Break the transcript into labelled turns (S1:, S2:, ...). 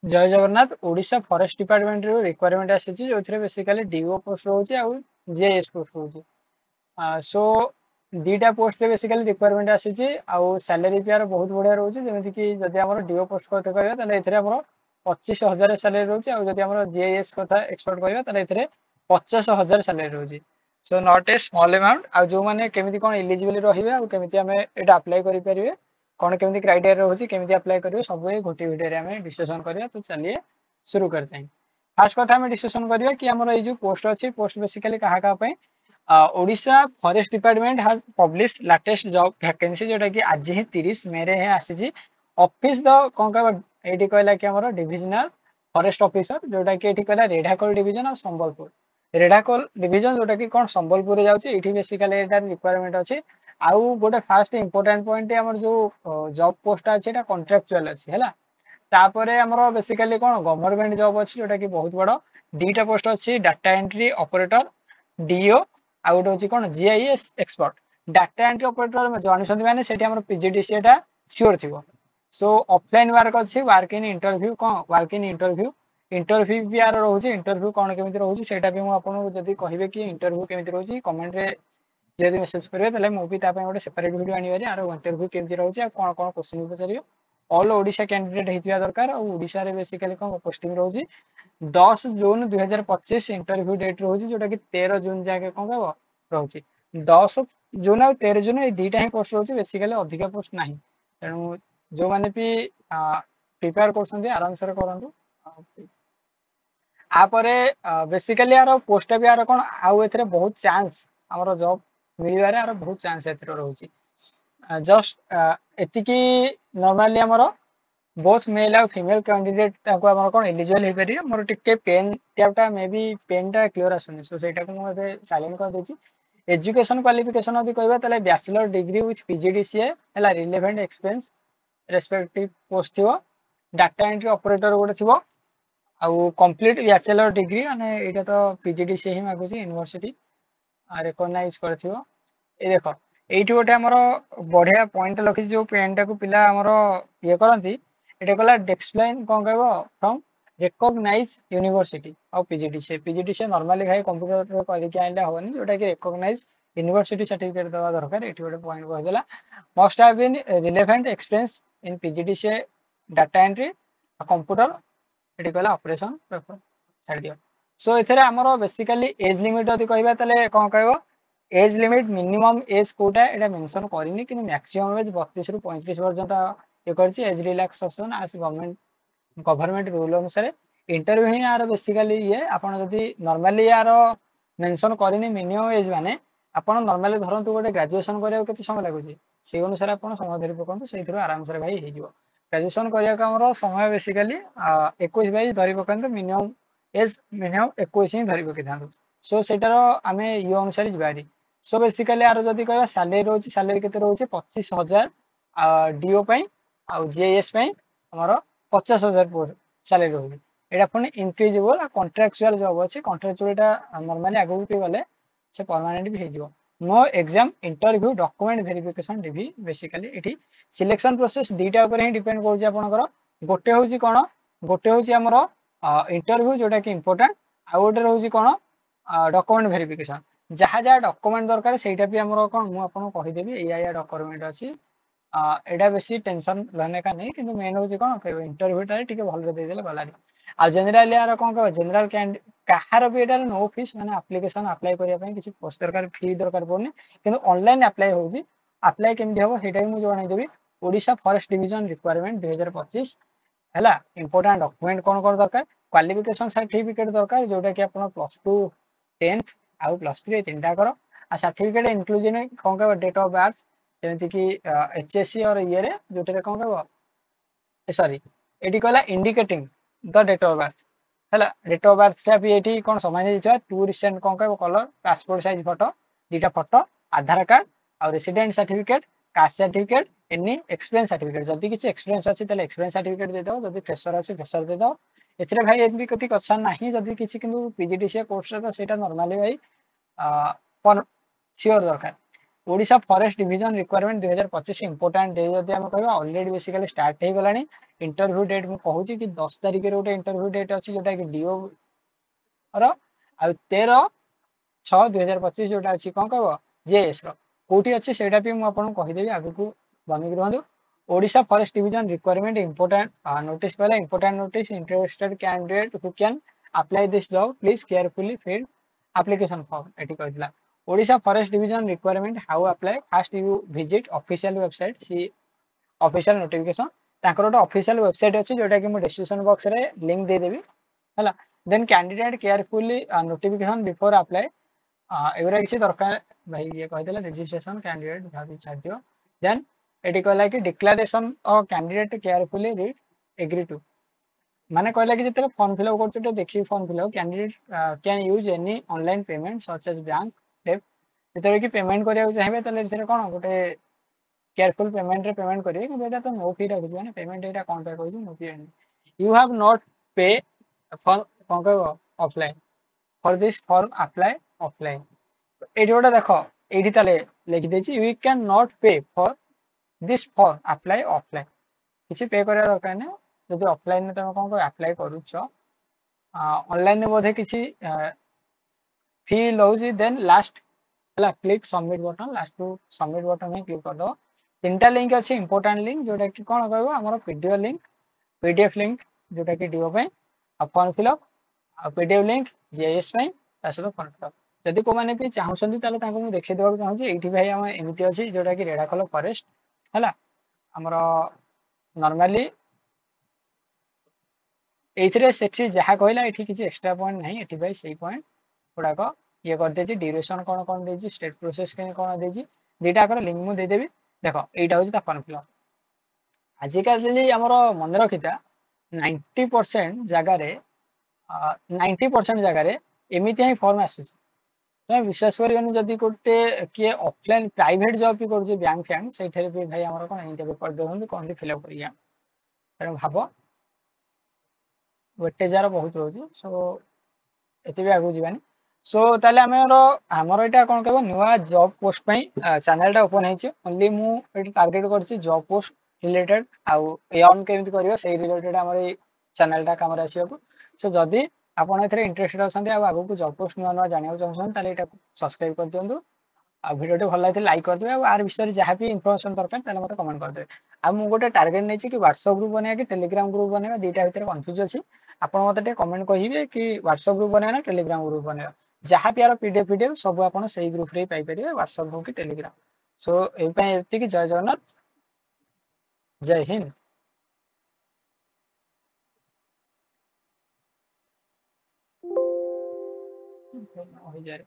S1: जय Jagannath. Odisha forest department रो requirement आसीची जोथरे बेसिकली डीओ पोस्ट रहउची आ जेएस पोस्ट रहउची। सो दीटा पोस्ट रे बेसिकली रिक्वायरमेंट आसीची आ सैलरी भी यार बहुत बढ़िया रहउची जेमिति कि जदि हमर डीओ पोस्ट करते कहबा तले एथरे हमर 25,000 सैलरी रहउची आ जदि हमर जेएस कथा एक्सपर्ट कहबा तले एथरे 50,000 सैलरी रहउची। So not a small amount. आ जो माने केमिति कोन एलिजिबल रहिबे आ केमिति हमें एटा अप्लाई करि परिबे कौन केमिति क्राइटेरिया रहउची केमिति अप्लाई करिवे सब ए गोटी वीडियो रे हमें डिस्कशन करिया। तो चलिए शुरू करते हैं। फर्स्ट कथा हमें डिस्कशन करिया कि हमर ए जो पोस्ट अछि पोस्ट बेसिकली कहा कहा पे Odisha forest department has publish latest job vacancy जोटा कि आज ही 30 मई रे आसी ऑफिस द कोन का एटी कहला कि हमर डिविजनल फॉरेस्ट ऑफिसर जोटा कि एटी कहला रेढाकोल डिवीजन ऑफ संबलपुर। रेढाकोल डिवीजन जोटा कि कोन संबलपुर रे जाउची एठी बेसिकली एटा रिक्वायरमेंट अछि। आउ गोटे फास्ट इंपोर्टेंट पॉइंट हमर जो जॉब पोस्ट अछि एटा कॉन्ट्रैक्चुअल अछि हैला। तापरे हमर बेसिकली कोन गवर्नमेंट जॉब अछि जोटा कि बहुत बड़ दीटा पोस्ट अछि डाटा एंट्री ऑपरेटर डीओ आ गोटे होची कोन GIS expert. Data entry operator जानिसंती माने सेठी हमर पीजीडीसी एटा श्योर थिबो। सो ऑफलाइन वर्क अछि वर्क इन इंटरव्यू कोन वर्क इन इंटरव्यू भी आर रहउची इंटरव्यू कोन केमिति रहउची सेटा भी मु आपन जदी कहिबे कि इंटरव्यू केमिति रहउची कमेंट रे जदी मेसेज करिवे तले मु भी ता पे गोटे सेपरेट वीडियो आनिबारी आरो इंटरव्यू केमिति रहउची आ कोन कोन क्वेश्चन पचारियो ऑल ओडिशा कैंडिडेट हेतिया दरकार और ओडिशा रे बेसिकली कोन पोस्टिंग रहउची 10 जून 2025 इंटरव्यू डेट रहउची जोटा कि 13 जून जाके कोन कहबो रहउची। 10 जून और 13 जून ए दीटा ही पोस्ट रहउची बेसिकली अधिका पोस्ट नाही तेनु जो माने भी प्रिपेयर करछन्ते आराम से करंतु। आपर बेसिकली यार पोस्ट भी यार कोन आउ एथरे बहुत चांस हमर जॉब मिलिबारे यार बहुत चांस एथरे रहउची। जस्ट एतिकी नॉर्मली हमर बोथ मेल और फीमेल कैंडिडेट ताको हमर कोन एलिजिबल हे परियो। मोर टिके पेन टैबटा मे बी पेनटा क्लियर आसुनी सो सेटा को मु एबे साइलेंट कर देची। एजुकेशन क्वालिफिकेशन यदि कहबा तले बैचलर डिग्री विथ पीजीडीसीए हला रिलेवेंट एक्सपीरियंस रेस्पेक्टिव पोस्ट थिबो। डाटा एंट्री ऑपरेटर गोटे थिबो आउ कंप्लीट बैचलर डिग्री माने एटा तो पीजीडीसीए ही मागुची यूनिवर्सिटी रिकॉग्नाइज करथिबो। ए देखो एइठी गोटे हमर बढ़िया पॉइंट लखि जो पेनटा को पिला हमर ये करंती एटा कला एक्सप्लेन कोन कहबो फ्रॉम रिकॉग्नाइज यूनिवर्सिटी और पीजीडीसीए नॉर्मली भाई कंप्यूटर रे करि के आइला होनी जोटा कि रिकॉग्नाइज यूनिवर्सिटी सर्टिफिकेट दवा दरकार। एठी गोटे पॉइंट कह देला must have been relevant experience in PGDCA data entry computer एठी कहला ऑपरेशन छाड़ दियो। सो एथरे हमर बेसिकली एज लिमिट यदि कहबा तले कोन कहबो एज लिमिट मिनिमम एज कोटा एटा मेंशन करिनी कि मैक्सिमम एज 32 रु 35 पर्यंत ये करछि एज रिलैक्सेशन आस गवर्नमेंट रूल अनुसार इंटरव्यू ही यार बेसिकली ये आपण जदी नॉर्मली यार मेंशन करिनी मिनिमम एज माने आपण नॉर्मली धरंतु गोटे ग्रेजुएशन करिया केते समय लागुची से अनुसार आपण समय धरि पकंतु सेथिरो आराम से भाई हे जिवो। ग्रेजुएशन करिया का हमर समय बेसिकली 21-22 धरि पकंतु मिनिमम एज मिनिमम 21 ही धरि पकिथांतु। सो सेटारो आमे यो अनुसार जिबारी। सो बेसिकली यार जदी कहबा सैलरी रहउची सैलरी केते रहउची 25,000 डीओ पई आ जेएस पई हमर 50,000 सैलरी रहउची। एटा पुनी इंक्रीजेबल कॉन्ट्रैक्चुअल जॉब अछि कॉन्ट्रैक्चुअल एटा नॉर्मली आगु के गले से परमानेंट भी हे जिवो। No exam interview document verification भी बेसिकली एठी सिलेक्शन प्रोसेस दीटा ऊपर ही डिपेंड करउची आपनकर। गोटे होउची कोन गोटे होउची हमर इंटरव्यू जोटा कि इंपोर्टेंट आ गोटे रहउची कोन डॉक्यूमेंट वेरिफिकेशन जहा जहा डॉक्यूमेंट दरकार सेटा भी हमर कोन मु आपन कहि देबी एया डॉक्यूमेंट अछि एटा बेसी टेंशन रहने का नहीं किंतु मेन होची कोन इंटरव्यू टा टिके भल रे दे देले गलारी। आ जनरल यार कोन कहबो जनरल काहार भी एटा नो फीस माने एप्लीकेशन अप्लाई करिया पई किछि पोस्ट दरकार फी दरकार पड़नी किंतु ऑनलाइन अप्लाई होउची। अप्लाई केमि हेबो हेटा भी मु जणाई देबी। ओडिशा फॉरेस्ट डिवीजन रिक्वायरमेंट 2025 हैला इंपोर्टेंट डॉक्यूमेंट कोन कोन दरकार क्वालिफिकेशन सर्टिफिकेट दरकार जोटा कि आपण +2 10th आउ +3 तीनटा करो आ सर्टिफिकेट इंक्लूजन कोन कहबो डेट ऑफ बर्थ जेमति कि एचएससी और ईयर जोटे कोन कहबो सॉरी एटी कहला indicating the date of birth हैला डेट ऑफ बर्थ टा भी एटी कोन समझ दिछा टू रिसेंट कोन कहबो कलर पासपोर्ट साइज फोटो दीटा फोटो आधार कार्ड और resident certificate caste certificate any experience certificate जदी किछि एक्सपीरियंस अछि तले एक्सपीरियंस सर्टिफिकेट दे दो जदी फ्रेशर अछि फ्रेशर दे दो। एथरे भाई एतबी कति कच्छा नाही जदी किछि किंतु पीजीडीसीए कोर्स रे तो सेटा नॉर्मली भाई पर श्योर दरकार। Odisha forest division requirement 2025 important day जदि हम कहबा ऑलरेडी बेसिकली स्टार्ट हे गलानी इंटरव्यू डेट मु कहूची कि 10 तारिख रे गोटे इंटरव्यू डेट अछि जोटा कि डीओ रो आ 13/6/2025 जोटा अछि कोन कहबो जेएस रो कोठी अछि सेटा भी मु आपन कहि देबी आगु को बनिक रहंदु Odisha forest division requirement important notice कहला important notice interested candidate who can apply this job please carefully fill application form एटी कहला Odisha forest division requirement how apply first you visit official website see official notification ताकर गोटे official website अछि जोटा कि मु description box रे link दे देबी हला then candidate carefully notification before apply एगुरा किसी दरकार भाई ये कहदेला रजिस्ट्रेशन कैंडिडेट भाभी छादियो देन एटी कहला कि declaration of candidate carefully read agree to माने कहला कि जेते फॉर्म फिलअप करछ तो देखि form fill up candidate can use any online payment such as bank डेप जेते कि पेमेंट करिया चाहिबे तले इथरे कोन गोटे केयरफुल पेमेंट रे पेमेंट करिए कि एटा तो नो फी रखि माने पेमेंट एटा कोन पे कहू no fee you have not pay for कोन कहबो offline for this form apply offline एटी गोटे देखो एटी तले लिखि देछि we can not pay for this form apply offline किसी पे करिया दरकार नै जदि ऑफलाइन में तुम कोन को अप्लाई करूछ ऑनलाइन में बोधे किसी फी लउजी देन लास्ट हला click submit button last to submit button में क्लिक कर दो तीनटा लिंक अछि इंपोर्टेंट लिंक जोटा कि कोन कहबो हमर पीडीएफ लिंक पीडीएफ लिंक जोटा कि डीओ पे आ फॉर्म फिलअप आ पीडीएफ लिंक जेएस पे तासलो फॉर्म फिलअप जदि को माने भी चाहउछंदी ताले ताको मु देखै देबा चाहूची एठी भाई हम एमिति अछि जोटा कि रेडाखल फॉरेस्ट हला हमर नॉर्मली एथिरे सेठी जहा कहला एठी किछि एक्स्ट्रा पॉइंट नाही एठी भाई सही पॉइंट गुडाक ये कर देछि ड्यूरेशन कोन कोन देछि स्टेट प्रोसेस के कोन देछि दीटा कर लिंक मु दे देबी देखो एटा होछि ता फॉर्म फिलअप आजिकल हमर मन रखिता 90% जगह रे 90% जगह रे एमिति ही फॉर्म आसुछि तुम विश्वास करियनि जदि गोटे किए ऑफलाइन प्राइवेट जॉब भी करूछि बैंक फैंक सेठरे भी भाई हमर कोन एमिति कर देउन कोन फिलअप करिया तने भाबो वेटेजार बहुत रोज सो एते भी आगु जीवानी सो ताले हमर एटा कोन कहबो नुवा जॉब पोस्ट पई चैनल टा ओपन हेछि ओनली मु एटा टारगेट करछि जॉब पोस्ट रिलेटेड आउ एन केमिति करियो से रिलेटेड हमर ए चैनल टा काम रासियो सो जदी आपण एथरे इंटरेस्टेड अछंती आ आगु को जॉब पोस्ट नुवा नुवा जानियो चाहछन ताले एटा सब्सक्राइब कर दियंतु आ वीडियो टे भल लागिते लाइक कर देबे आ आर विषय जहां भी इंफॉर्मेशन दरकार ताले मते कमेंट कर देबे आ मु गोटे टारगेट नै छि कि WhatsApp ग्रुप बनेया कि Telegram ग्रुप बनेया दीटा भितर कंफ्यूज अछि आपण मते टे कमेंट कहिबे कि WhatsApp ग्रुप बनेया ना Telegram ग्रुप बनेया जहां भी यार पीडीएफ सब आपण सही ग्रुप रे पाई परिबे WhatsApp हो कि Telegram सो ए पय एति कि जय जगन्नाथ जय हिंद हो जाए